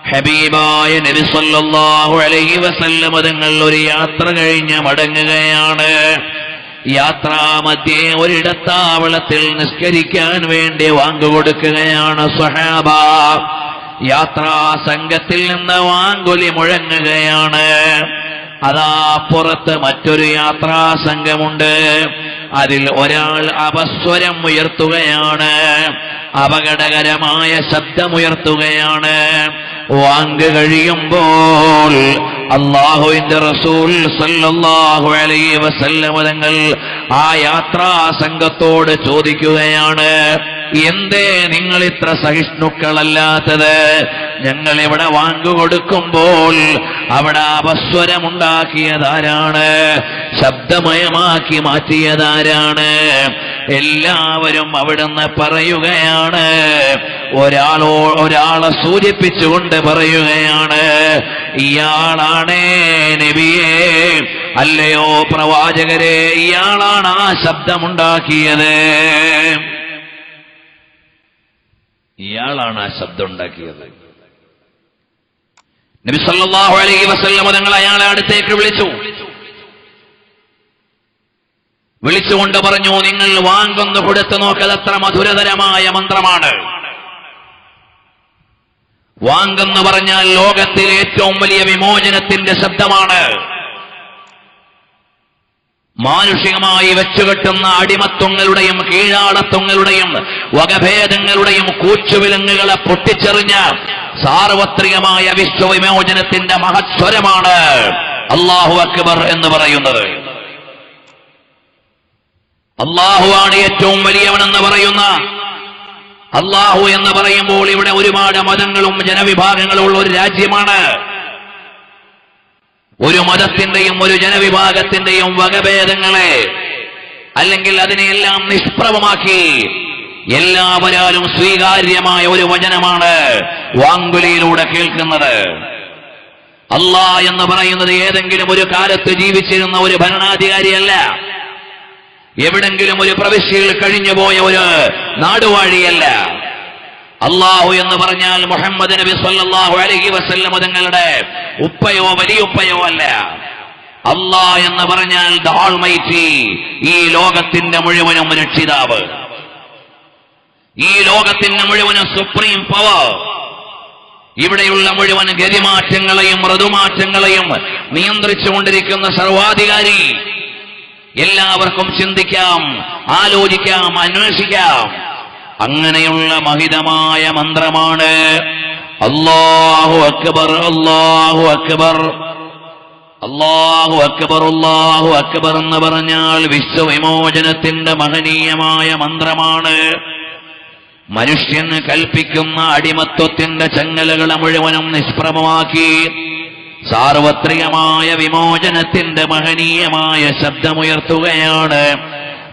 ഹബീബായ നബി സല്ലല്ലാഹു അലൈഹി വസല്ലം തങ്ങൾ ഒരു യാത്ര കഴിഞ്ഞ് മടങ്ങുകയാണ്. യാത്രാമധ്യേ ഒരിടത്താവളത്തിൽ നിസ്കരിക്കാൻ വേണ്ടി വാങ്ങുകൊടുക്കുകയാണ് സ്വഹാബ. യാത്രാ സംഘത്തിൽ നിന്ന് വാങ്കുലി മുഴങ്ങുകയാണ്. അതാ പുറത്ത് മറ്റൊരു യാത്രാ സംഘമുണ്ട്. അതിൽ ഒരാൾ അപസ്വരം ഉയർത്തുകയാണ്, അപകടകരമായ ശബ്ദമുയർത്തുകയാണ്. വാങ്ക് കഴിയുമ്പോൾ അല്ലാഹുവിന്റെ റസൂൽ സല്ലല്ലാഹു അലൈഹി വസല്ലം തങ്ങൾ ആ യാത്രാ സംഘത്തോട് ചോദിക്കുകയാണ്, എന്തേ നിങ്ങൾ ഇത്ര സഹിഷ്ണുക്കളല്ലാത്തത്? ഞങ്ങൾ ഇവിടെ വാങ്ങുകൊടുക്കുമ്പോൾ അവിടെ അപസ്വരമുണ്ടാക്കിയതാരാണ്? ശബ്ദമയമാക്കി മാറ്റിയതാരാണ്? എല്ലാവരും അവിടുന്ന് പറയുകയാണ്, ഒരാളെ സൂചിപ്പിച്ചുകൊണ്ട് പറയുകയാണ്, ഇയാളാണേ നബിയേ, അല്ലയോ പ്രവാചകരെ, ഇയാളാണ് ആ ശബ്ദമുണ്ടാക്കിയത്. ഇയാളാണ് ആ ശബ്ദം ഉണ്ടാക്കിയത്. നബി സല്ലല്ലാഹു അലൈഹി വസല്ലം തങ്ങൾ അയാളെ അടുത്തേക്ക് വിളിച്ചുകൊണ്ട് പറഞ്ഞു, നിങ്ങൾ വാങ്ങൊന്ന് കൊടുത്തു നോക്കത് അത്ര മധുരതരമായ മന്ത്രമാണ്. വാങ്ങെന്ന് പറഞ്ഞാൽ ലോകത്തിലെ ഏറ്റവും വലിയ വിമോചനത്തിന്റെ ശബ്ദമാണ്. മാനുഷികമായി വെച്ചുകെട്ടുന്ന അടിമത്വങ്ങളുടെയും കീഴാടത്വങ്ങളുടെയും വകഭേദങ്ങളുടെയും കൂച്ചുവിലങ്ങുകളെ പൊട്ടിച്ചെറിഞ്ഞ സാർവത്രികമായ വിശ്വവിമോചനത്തിന്റെ മഹസ്വരമാണ് അല്ലാഹു അക്ബർ എന്ന് പറയുന്നത്. അല്ലാഹുവാണ് ഏറ്റവും വലിയവനെന്ന് പറയുന്ന അല്ലാഹു എന്ന് പറയുമ്പോൾ ഇവിടെ ഒരുപാട് മതങ്ങളും ജനവിഭാഗങ്ങളും ഉള്ള ഒരു രാജ്യമാണ്. ഒരു മതത്തിന്റെയും ഒരു ജനവിഭാഗത്തിന്റെയും വകഭേദങ്ങളെ അല്ലെങ്കിൽ അതിനെയെല്ലാം നിഷ്പ്രഭമാക്കി എല്ലാവരാലും സ്വീകാര്യമായ ഒരു വചനമാണ് വാങ്കുലിയിലൂടെ കേൾക്കുന്നത്. അല്ലാഹ് എന്ന് പറയുന്നത് ഏതെങ്കിലും ഒരു കാലത്ത് ജീവിച്ചിരുന്ന ഒരു ഭരണാധികാരിയല്ല, എവിടെങ്കിലും ഒരു പ്രവിശ്യയിൽ കഴിഞ്ഞുപോയ ഒരു നാടുവാഴിയല്ല. അല്ലാഹു എന്ന് പറഞ്ഞാൽ മുഹമ്മദ് നബി സല്ലല്ലാഹു അലൈഹി വസല്ലം തങ്ങളുടെ ഉപ്പയോ വലിയുപ്പയോ അല്ല. അല്ലാഹ് എന്ന് പറഞ്ഞാൽ ദ ഓൾമൈറ്റി, ഈ ലോകത്തിന്റെ മുഴുവനും രക്ഷിതാവ്, ഈ ലോകത്തിന്റെ മുഴുവനും സുപ്രീം പവർ, ഇവിടെയുള്ള മുഴുവൻ ഗതിമാറ്റങ്ങളെയും ഋതുമാറ്റങ്ങളെയും നിയന്ത്രിച്ചുകൊണ്ടിരിക്കുന്ന സർവാധികാരി. എല്ലാവർക്കും ചിന്തിക്കാം, ആലോചിക്കാം, അന്വേഷിക്കാം. അങ്ങനെയുള്ള മഹിതമായ മന്ത്രമാണ് അല്ലാഹു അക്ബർ, അല്ലാഹു അക്ബർ, അല്ലാഹു അക്ബർ, അല്ലാഹു അക്ബർ എന്ന് പറഞ്ഞാൽ വിശ്വവിമോചനത്തിന്റെ മഹനീയമായ മന്ത്രമാണ്. മനുഷ്യന് കൽപ്പിക്കുന്ന അടിമത്വത്തിന്റെ ചങ്ങലകളെ മുഴുവനും നിഷ്പ്രഭമാക്കി സാർവത്രികമായ വിമോചനത്തിന്റെ മഹനീയമായ ശബ്ദമുയർത്തുകയാണ്.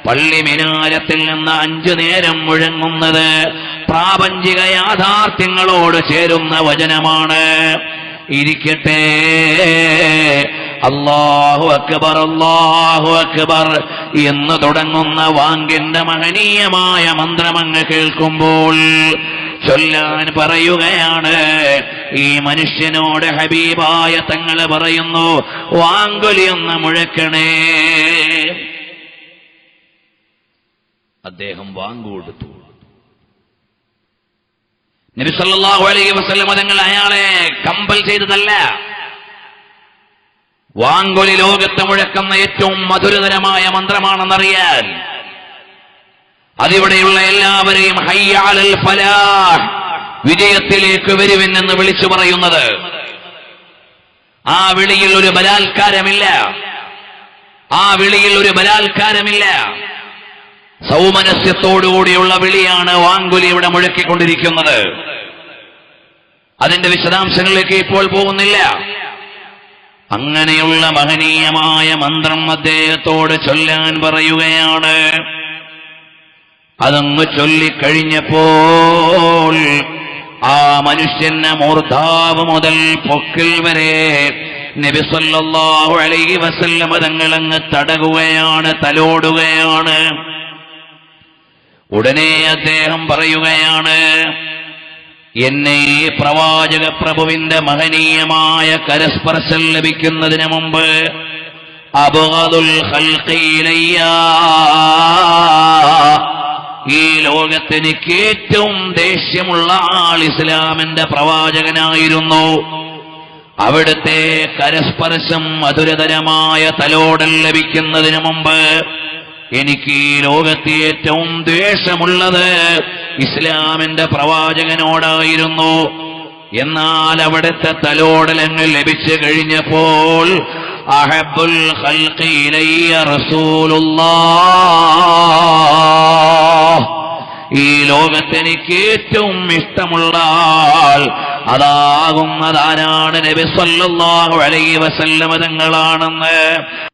പള്ളി മിനാരത്തിൽ നിന്ന് 5 നേരം മുഴങ്ങുന്നത് പ്രാപഞ്ചിക യാഥാർത്ഥ്യങ്ങളോട് ചേരുന്ന വചനമാണ്. ഇരിക്കട്ടെ, അല്ലാഹു അക്ബർ, അല്ലാഹു അക്ബർ എന്ന് തുടങ്ങുന്ന വാങ്കിന്റെ മഹനീയമായ മന്ത്രമങ്ങ് കേൾക്കുമ്പോൾ ചൊല്ലാൻ പറയുകയാണ്. ഈ മനുഷ്യനോട് ഹബീബായ തങ്ങൾ പറയുന്നു, വാങ്കുലിയൊന്ന് മുഴക്കണേ. അദ്ദേഹം വാങ്ങുകൊടുത്തു. നബി സല്ലല്ലാഹു അലൈഹി വസല്ലം തങ്ങൾ അയാളെ കമ്പൽ ചെയ്തതല്ല. വാങ്കുലി ലോകത്ത് മുഴക്കുന്ന ഏറ്റവും മധുരതരമായ മന്ത്രമാണെന്നറിയാൻ അതിവിടെയുള്ള എല്ലാവരെയും ഹയ്യ അലൽ ഫലാഹ്, വിജയത്തിലേക്ക് വരുവിൻ എന്ന് വിളിച്ചു പറയുന്നത്. ആ വിളിയിൽ ഒരു ബലാത്കാരമില്ല, ആ വിളിയിൽ ഒരു ബലാത്കാരമില്ല. സൗമനസ്യത്തോടുകൂടിയുള്ള വിളിയാണ് വാങ്കുലി ഇവിടെ മുഴക്കിക്കൊണ്ടിരിക്കുന്നത്. അതിന്റെ വിശദാംശങ്ങളിലേക്ക് ഇപ്പോൾ പോകുന്നില്ല. അങ്ങനെയുള്ള മഹനീയമായ മന്ത്രം അദ്ദേഹത്തോട് ചൊല്ലാൻ പറയുകയാണ്. അതങ്ങ് ചൊല്ലിക്കഴിഞ്ഞപ്പോൾ ആ മനുഷ്യന്റെ മൂർധാവ് മുതൽ പൊക്കിൽ വരെ നബി സല്ലല്ലാഹു അലൈഹി വസല്ലം തങ്ങളങ്ങ് തടകുകയാണ്, തലോടുകയാണ്. ഉടനെ അദ്ദേഹം പറയുകയാണ്, എന്നെ പ്രവാചക പ്രഭുവിന്റെ മഹനീയമായ കരസ്പർശം ലഭിക്കുന്നതിന് മുമ്പ് അബ്ഗദുൽ ഖൽഖി ഇലയ്യ, ഈ ലോകത്തെനിക്ക് ഏറ്റവും ദേഷ്യമുള്ള ആൾ ഇസ്ലാമിന്റെ പ്രവാചകനായിരുന്നു. അവിടുത്തെ കരസ്പർശം മധുരതരമായ തലോടൽ ലഭിക്കുന്നതിന് മുമ്പ് എനിക്ക് ഈ ലോകത്തെ ഏറ്റവും ദ്വേഷമുള്ളത് ഇസ്ലാമിന്റെ പ്രവാചകനോടായിരുന്നു. എന്നാൽ അവിടുത്തെ തലോടലങ്ങൾ ലഭിച്ചു കഴിഞ്ഞപ്പോൾ അഹബ്ബുൽ ഖൽഖി ഇലയ്യ റസൂലുള്ളാഹ്, ഈ ലോകത്തെനിക്ക് ഏറ്റവും ഇഷ്ടമുള്ള ആൾ അതാകുന്നതാരാണ്? നബി സല്ലല്ലാഹു അലൈഹി വസല്ലമ തങ്ങളാണെന്ന്